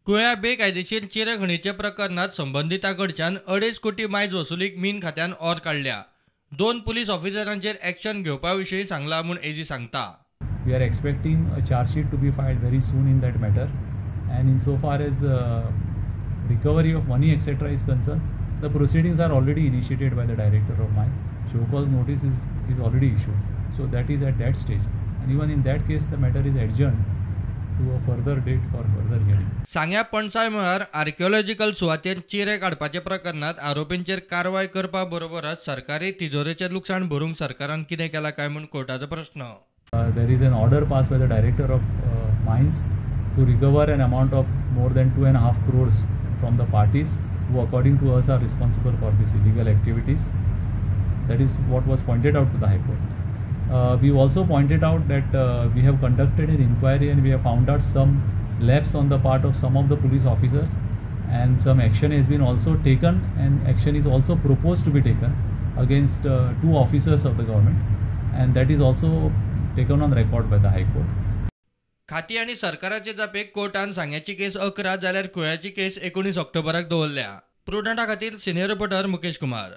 कुळ्या बेकायदेशीर चिरे खणीच्या प्रकरणात संबंधिताकडच्यान 2.5 कोटी मायज वसुलीक मीन खात्यान ओर काढल्या. 2 पुलीस ऑफिसरांचेर एक्शन घेवपा विशीं सांगला म्हूण एजी सांगता. We are expecting a charge sheet to be filed very soon in that matter, and insofar as recovery of money etc. is concerned, the proceedings are already initiated by the director of mine. Show cause notice is already issued, so that is at that stage, and even in that case the matter is adjourned to a further date for further hearing. सांग्या पणसाय मळार archaeological सुवातेर चिरे काडपाच्या प्रकरणात आरोपींचेर कारवाय करपा बरोबरच सरकारी तिजोरेचें लुकसाण भरूंक सरकारान कितें केलां काय म्हूण कोर्टाचो प्रश्न. There is an order passed by the director of mines to recover an amount of more than 2.5 crores from the parties who according to us are responsible for this illegal activities. That is what was pointed out to the High Court. We also pointed out that we have conducted an inquiry and we have found out some lapse on the part of some of the police officers, and some action has been also taken, and action is also proposed to be taken against 2 officers of the government, and that is also taken on record by the High Court. खाती आणि सरकाराचे जापेक कोर्टान सांग्याची केस 11 जाल्यार कुळ्याची केस 19 ऑक्टोबराक दवरल्या. प्रुडंटा खातीर senior reporter Mukesh Kumar.